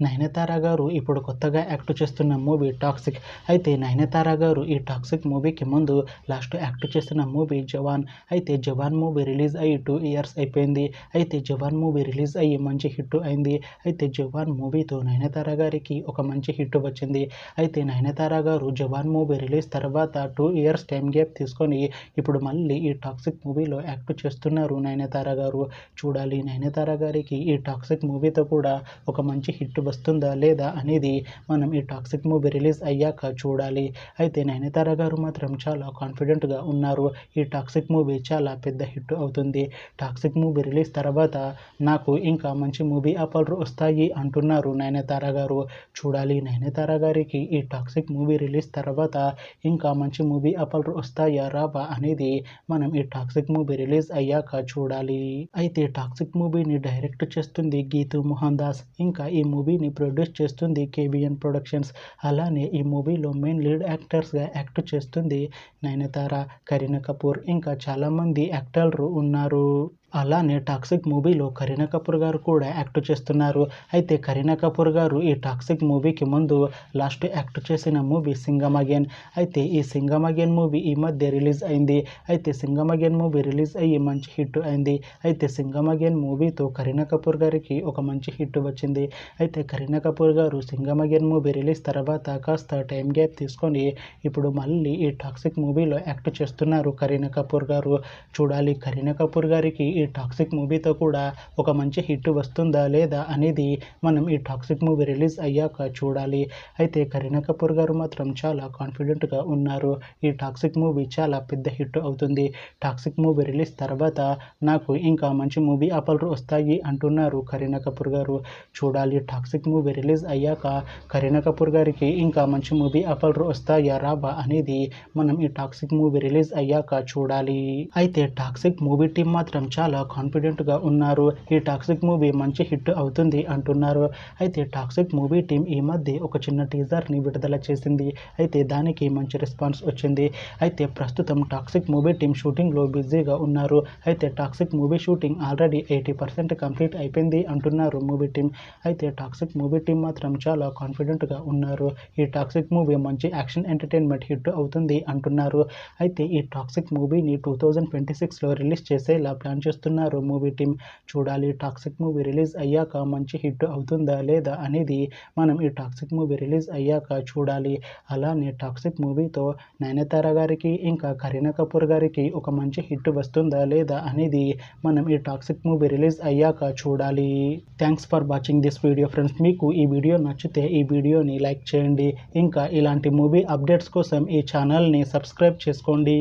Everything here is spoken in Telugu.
నయనతార గారు ఇప్పుడు కొత్తగా యాక్ట్ చేస్తున్న మూవీ టాక్సిక్. అయితే నయనతార గారు ఈ టాక్సిక్ మూవీకి ముందు లాస్ట్ యాక్ట్ చేసిన మూవీ జవాన్. అయితే జవాన్ మూవీ రిలీజ్ అయ్యి 2 ఇయర్స్ అయిపోయింది. అయితే జవాన్ మూవీ రిలీజ్ అయ్యి మంచి హిట్ అయింది. అయితే జవాన్ మూవీతో నయనతార గారికి ఒక మంచి హిట్ వచ్చింది. అయితే నయనతార గారు జవాన్ మూవీ రిలీజ్ తర్వాత 2 ఇయర్స్ టైం గ్యాప్ తీసుకొని ఇప్పుడు మళ్ళీ ఈ టాక్సిక్ మూవీలో యాక్ట్ చేస్తున్నారు నయనతార గారు. చూడాలి నయనతార గారికి ఈ టాక్సిక్ మూవీతో కూడా ఒక మంచి హిట్ వస్తుందా లేదా అనేది మనం ఈ టాక్సిక్ మూవీ రిలీజ్ అయ్యాక చూడాలి. అయితే నయనతార గారు మాత్రం చాలా కాన్ఫిడెంట్గా ఉన్నారు. ఈ టాక్సిక్ మూవీ చాలా పెద్ద హిట్ అవుతుంది. టాక్సిక్ మూవీ రిలీజ్ తర్వాత నాకు ఇంకా మంచి మూవీ ఆఫర్లు వస్తాయి అంటున్నారు నయనతార గారు. చూడాలి నయనతార గారికి ఈ టాక్సిక్ మూవీ రిలీజ్ తర్వాత ఇంకా మంచి మూవీ ఆఫర్లు వస్తాయా రావా అనేది మనం ఈ టాక్సిక్ మూవీ రిలీజ్ అయ్యాక చూడాలి. అయితే టాక్సిక్ మూవీని డైరెక్ట్ చేస్తుంది గీతూ మోహన్ దాస్. ఇంకా ఈ మూవీని ప్రొడ్యూస్ చేస్తుంది కేబిఎన్ ప్రొడక్షన్స్. అలానే ఈ మూవీలో మెయిన్ లీడ్ యాక్టర్స్గా యాక్ట్ చేస్తుంది నయనతార, కరీనా కపూర్, ఇంకా చాలామంది యాక్టర్లు ఉన్నారు. అలానే టాక్సిక్ మూవీలో కరీనా కపూర్ గారు కూడా యాక్ట్ చేస్తున్నారు. అయితే కరీనా కపూర్ గారు ఈ టాక్సిక్ మూవీకి ముందు లాస్ట్ యాక్ట్ చేసిన మూవీ సింగం అగైన్. అయితే ఈ సింగం అగైన్ మూవీ ఈ మధ్య రిలీజ్ అయింది. అయితే సింగం అగైన్ మూవీ రిలీజ్ అయ్యి మంచి హిట్ అయింది. అయితే సింగం అగైన్ మూవీతో కరీనా కపూర్ గారికి ఒక మంచి హిట్ వచ్చింది. అయితే కరీనా కపూర్ గారు సింగం అగైన్ మూవీ రిలీజ్ తర్వాత కాస్త టైం గ్యాప్ తీసుకొని ఇప్పుడు మళ్ళీ ఈ టాక్సిక్ మూవీలో యాక్ట్ చేస్తున్నారు కరీనా కపూర్ గారు. చూడాలి కరీనా కపూర్ గారికి ఈ టాక్సిక్ మూవీతో కూడా ఒక మంచి హిట్ వస్తుందా లేదా అనేది మనం ఈ టాక్సిక్ మూవీ రిలీజ్ అయ్యాక చూడాలి. అయితే కరీనా కపూర్ గారు మాత్రం చాలా కాన్ఫిడెంట్గా ఉన్నారు. ఈ టాక్సిక్ మూవీ చాలా పెద్ద హిట్ అవుతుంది. టాక్సిక్ మూవీ రిలీజ్ తర్వాత నాకు ఇంకా మంచి మూవీ ఆఫర్లు వస్తాయి అంటున్నారు కరీనా కపూర్ గారు. చూడాలి టాక్సిక్ మూవీ రిలీజ్ అయ్యాక కరీనా కపూర్ గారికి ఇంకా మంచి మూవీ ఆఫర్లు వస్తాయా రావా అనేది మనం ఈ టాక్సిక్ మూవీ రిలీజ్ అయ్యాక చూడాలి. అయితే టాక్సిక్ మూవీ టీం మాత్రం చాలా కాన్ఫిడెంట్గా ఉన్నారు. ఈ టాక్సిక్ మూవీ మంచి హిట్ అవుతుంది అంటున్నారు. అయితే టాక్సిక్ మూవీ టీం ఈ మధ్య ఒక చిన్న టీజర్ని విడుదల చేసింది. అయితే దానికి మంచి రెస్పాన్స్ వచ్చింది. అయితే ప్రస్తుతం టాక్సిక్ మూవీ టీం షూటింగ్లో బిజీగా ఉన్నారు. అయితే toxic movie shooting already 80% complete అయిపోయింది అంటున్నారు మూవీ టీం. అయితే టాక్సిక్ మూవీ టీం మాత్రం చాలా కాన్ఫిడెంట్గా ఉన్నారు. ఈ టాక్సిక్ మూవీ మంచి యాక్షన్ ఎంటర్టైన్మెంట్ హిట్ అవుతుంది అంటున్నారు. అయితే ఈ టాక్సిక్ మూవీని 2026లో రిలీజ్ చేసేలా ప్లాన్ చేస్తున్నారు మూవీ టీం. చూడాలి టాక్సిక్ మూవీ రిలీజ్ అయ్యాక మంచి హిట్ అవుతుందా లేదా అనేది మనం ఈ టాక్సిక్ మూవీ రిలీజ్ అయ్యాక చూడాలి. అలానే టాక్సిక్ మూవీతో నయనతార గారికి ఇంకా కరీనా కపూర్ గారికి ఒక మంచి హిట్ వస్తుందా లేదా అనేది మనం ఈ టాక్సిక్ మూవీ రిలీజ్ అయ్యాక చూడాలి. Thanks for watching this video friends. మీకు ఈ వీడియో నచ్చితే ఈ వీడియోని లైక్ చేయండి. ఇంకా ఇలాంటి మూవీ అప్డేట్స్ కోసం ఈ ఛానల్ని సబ్స్క్రైబ్ చేసుకోండి.